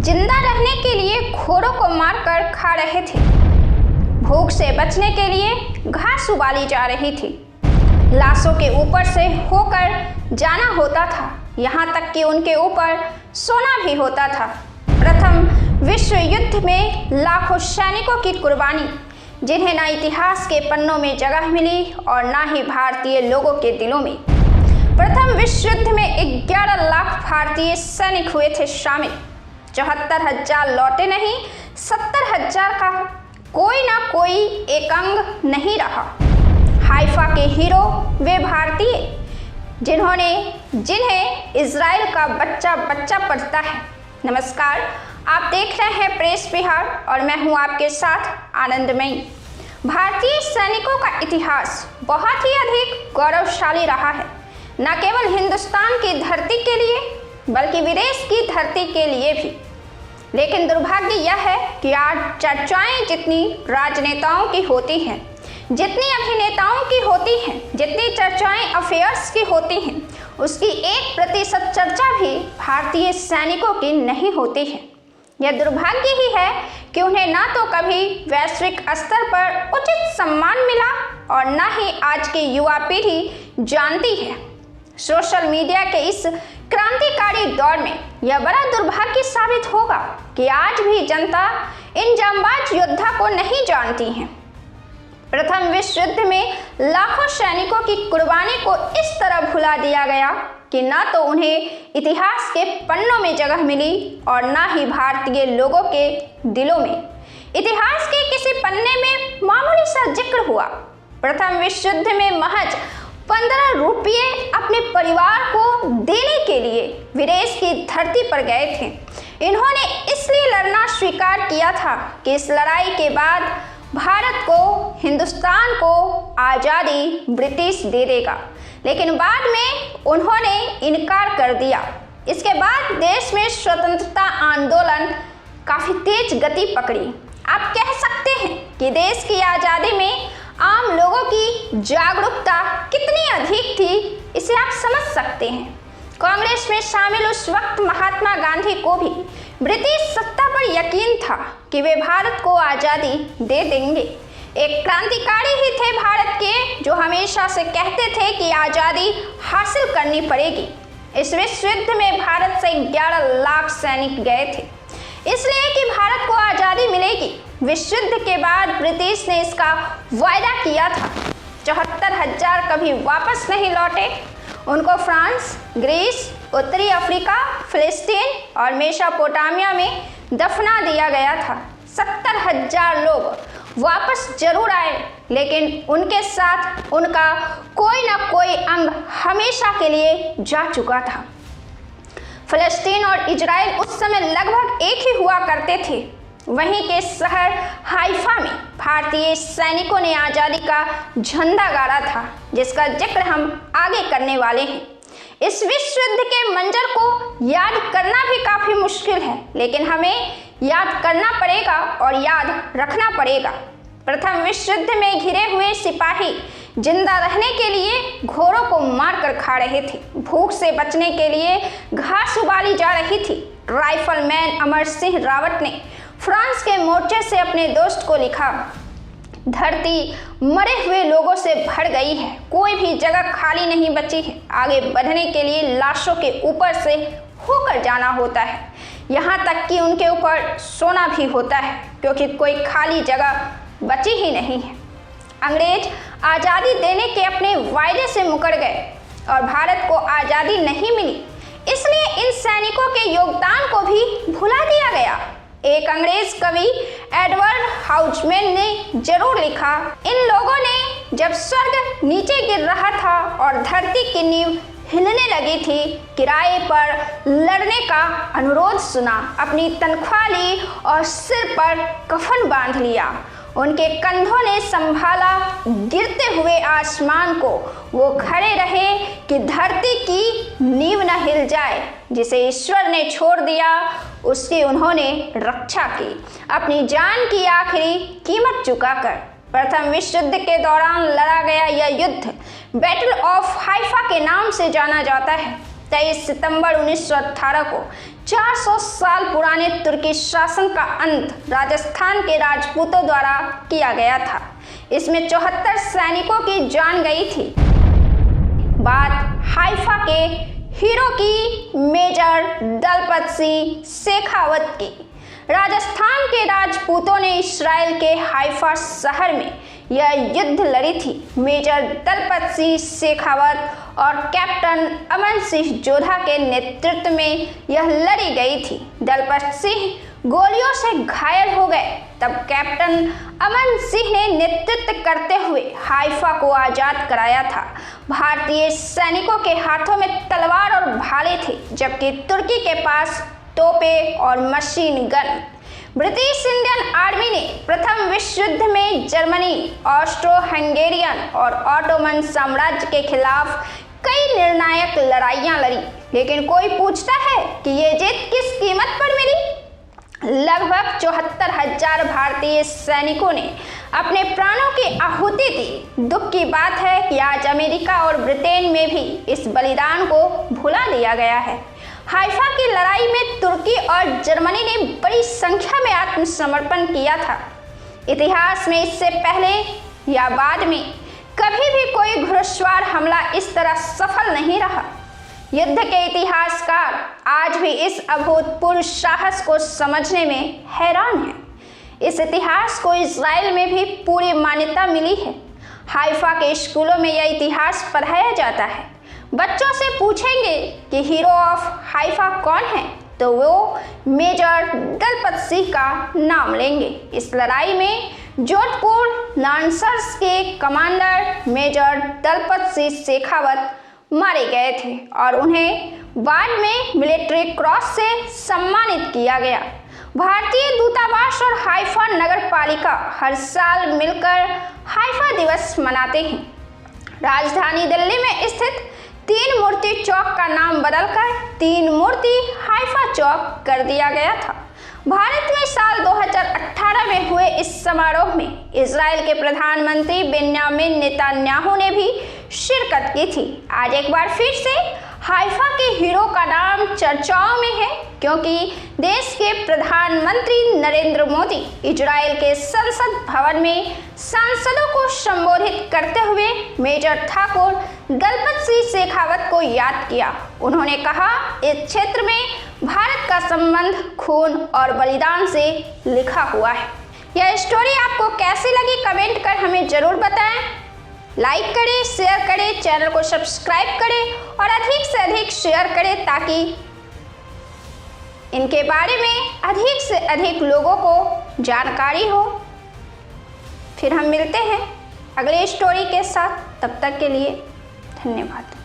जिंदा रहने के लिए घोड़ों को मारकर खा रहे थे। भूख से बचने के लिए घास उबाली जा रही थी। लाशों के ऊपर से होकर जाना होता था, यहाँ तक कि उनके ऊपर सोना भी होता था। प्रथम विश्व युद्ध में लाखों सैनिकों की कुर्बानी, जिन्हें न इतिहास के पन्नों में जगह मिली और न ही भारतीय लोगों के दिलों में। प्रथम विश्व युद्ध में 11 लाख भारतीय सैनिक हुए थे शामिल। 74,000 लौटे नहीं, 70,000 का कोई ना कोई एक अंग नहीं रहा। हाइफा के हीरो वे भारतीय, जिन्हें इजराइल का बच्चा बच्चा पढ़ता है। नमस्कार, आप देख रहे हैं प्रेस बिहार और मैं हूं आपके साथ आनंदमयी। भारतीय सैनिकों का इतिहास बहुत ही अधिक गौरवशाली रहा है, न केवल हिंदुस्तान की धरती के लिए बल्कि विदेश की धरती के लिए भी। लेकिन दुर्भाग्य यह है कि आज चर्चाएं जितनी राजनेताओं की होती हैं, जितनी अभिनेताओं की होती हैं, जितनी चर्चाएं अफेयर्स की होती हैं, उसकी 1% चर्चा भी भारतीय सैनिकों की नहीं होती है। यह दुर्भाग्य ही है कि उन्हें ना तो कभी वैश्विक स्तर पर उचित सम्मान मिला और न ही आज की युवा पीढ़ी जानती है। सोशल मीडिया के इस क्रांतिकारी दौर में यह बड़ा दुर्भाग्य साबित होगा कि आज भी जनता इन जांबाज योद्धा को नहीं जानती है। प्रथम विश्व युद्ध में लाखों सैनिकों की कुर्बानी को इस तरह भुला दिया गया कि न तो उन्हें इतिहास के पन्नों में जगह मिली और न ही भारतीय लोगों के दिलों में। इतिहास के किसी पन्ने में मामूली सा जिक्र हुआ। प्रथम विश्व युद्ध में महज 15 रुपये अपने परिवार को देने के लिए विदेश की धरती पर गए थे। इन्होंने इसलिए लड़ना स्वीकार किया था कि इस लड़ाई के बाद भारत को, हिंदुस्तान को आज़ादी ब्रिटिश दे देगा, लेकिन बाद में उन्होंने इनकार कर दिया। इसके बाद देश में स्वतंत्रता आंदोलन काफ़ी तेज गति पकड़ी। आप कह सकते हैं कि देश की आज़ादी में आम लोगों की जागरूकता कितनी अधिक थी, इसे आप समझ सकते हैं। कांग्रेस में शामिल उस वक्त महात्मा गांधी को भी ब्रिटिश सत्ता पर यकीन था कि वे भारत को आज़ादी दे देंगे। एक क्रांतिकारी ही थे भारत के, जो हमेशा से कहते थे कि आज़ादी हासिल करनी पड़ेगी। इस विश्व युद्ध में भारत से 11 लाख सैनिक गए थे, इसलिए कि भारत को आज़ादी मिलेगी। विश्व युद्ध के बाद ब्रिटिश ने इसका वायदा किया था। 74,000 कभी वापस नहीं लौटे। उनको फ्रांस, ग्रीस, उत्तरी अफ्रीका, फिलिस्तीन और मेसोपोटामिया में दफना दिया गया था। 70,000 लोग वापस जरूर आए, लेकिन उनके साथ उनका कोई ना कोई अंग हमेशा के लिए जा चुका था। फिलिस्तीन और इजराइल उस समय लगभग एक ही हुआ करते थे। वहीं के शहर हाइफा में भारतीय सैनिकों ने आज़ादी का झंडा गाड़ा था, जिसका जिक्र हम आगे करने वाले हैं। इस विश्व युद्ध के मंजर को याद करना भी काफ़ी मुश्किल है, लेकिन हमें याद करना पड़ेगा और याद रखना पड़ेगा। प्रथम विश्व युद्ध में घिरे हुए सिपाही जिंदा रहने के लिए घोड़ों को मारकर खा रहे थे। भूख से बचने के लिए घास उबाली जा रही थी। राइफलमैन अमर सिंह रावत ने फ्रांस के मोर्चे से अपने दोस्त को लिखा, धरती मरे हुए लोगों से भर गई है, कोई भी जगह खाली नहीं बची है। आगे बढ़ने के लिए लाशों के ऊपर से होकर जाना होता है, यहाँ तक कि उनके ऊपर सोना भी होता है, क्योंकि कोई खाली जगह बची ही नहीं है। अंग्रेज आज़ादी देने के अपने वायदे से मुकर गए और भारत को आज़ादी नहीं मिली, इसलिए इन सैनिकों के योगदान को भी भुला दिया गया। एक अंग्रेज कवि एडवर्ड हाउजमैन ने जरूर लिखा, इन लोगों ने जब स्वर्ग नीचे गिर रहा था और धरती की नींव हिलने लगी थी, किराए पर लड़ने का अनुरोध सुना, अपनी तनख्वाह ली और सिर पर कफन बांध लिया। उनके कंधों ने संभाला गिरते हुए आसमान को, वो खड़े रहे कि धरती की नींव न हिल जाए। जिसे ईश्वर ने छोड़ दिया, उसकी उन्होंने रक्षा की, अपनी जान की आखिरी कीमत चुकाकर। प्रथम विश्व युद्ध के दौरान लड़ा गया यह युद्ध बैटल ऑफ हाइफा के नाम से जाना जाता है। 23 सितंबर 1918 को 400 साल पुराने तुर्की शासन का अंत राजस्थान के राजपूतों द्वारा किया गया था। इसमें 74 सैनिकों की जान गई थी। बात हाइफा के हीरो की, मेजर दलपत सिंह शेखावत की। राजस्थान के राजपूतों ने इस्राएल के हाइफा शहर में यह युद्ध लड़ी थी। मेजर दलपत सिंह शेखावत और कैप्टन अमन सिंह जोधा के नेतृत्व में यह लड़ी गई थी। दलपत सिंह गोलियों से घायल हो गए। तब कैप्टन अमन सिंह ने नेतृत्व करते हुए हाइफा को आज़ाद कराया था। भारतीय सैनिकों के हाथों में तलवार और भाले थे, जबकि तुर्की के पास तोपें और machine gun. British Indian army ने प्रथम विश्व युद्ध में जर्मनी, ऑस्ट्रो हंगेरियन और ऑटोमन साम्राज्य के खिलाफ कई निर्णायक लड़ाइयां लड़ी। लेकिन कोई पूछता है कि ये जीत किस कीमत पर मिली? लगभग 74,000 भारतीय सैनिकों ने अपने प्राणों की आहुति दी। दुख की बात है कि आज अमेरिका और ब्रिटेन में भी इस बलिदान को भुला दिया गया है। हाइफा की लड़ाई में तुर्की और जर्मनी ने बड़ी संख्या में आत्मसमर्पण किया था। इतिहास में इससे पहले या बाद में कभी भी कोई घुड़सवार हमला इस तरह सफल नहीं रहा। युद्ध के इतिहासकार आज भी इस अभूतपूर्व साहस को समझने में हैरान हैं। इस इतिहास को इजराइल में भी पूरी मान्यता मिली है। हाइफा के स्कूलों में यह इतिहास पढ़ाया जाता है। बच्चों से पूछेंगे कि हीरो ऑफ हाइफा कौन है, तो वो मेजर दलपत सिंह का नाम लेंगे। इस लड़ाई में जोधपुर लांसर्स के कमांडर मेजर दलपत सिंह शेखावत मारे गए थे और उन्हें बाद में मिलिट्री क्रॉस से सम्मानित किया गया। भारतीय दूतावास और हाइफा नगर पालिका हर साल मिलकर हाइफा दिवस मनाते हैं। राजधानी दिल्ली में स्थित 3 मूर्ति चौक का नाम बदलकर 3 मूर्ति हाइफा चौक कर दिया गया था। भारत में साल 2018 में हुए इस समारोह में इजराइल के प्रधानमंत्री बेन्यामिन नेतन्याहू ने भी शिरकत की थी। आज एक बार फिर से हाइफा के हीरो का नाम चर्चाओं में है, क्योंकि देश के प्रधानमंत्री नरेंद्र मोदी इजराइल के संसद भवन में सांसदों को संबोधित करते हुए मेजर ठाकुर दलपत सिंह शेखावत को याद किया। उन्होंने कहा, इस क्षेत्र में भारत का संबंध खून और बलिदान से लिखा हुआ है। यह स्टोरी आपको कैसी लगी कमेंट कर हमें जरूर बताएं। लाइक करें, शेयर करें, चैनल को सब्सक्राइब करें और अधिक से अधिक शेयर करें ताकि इनके बारे में अधिक से अधिक लोगों को जानकारी हो। फिर हम मिलते हैं अगले स्टोरी के साथ। तब तक के लिए धन्यवाद।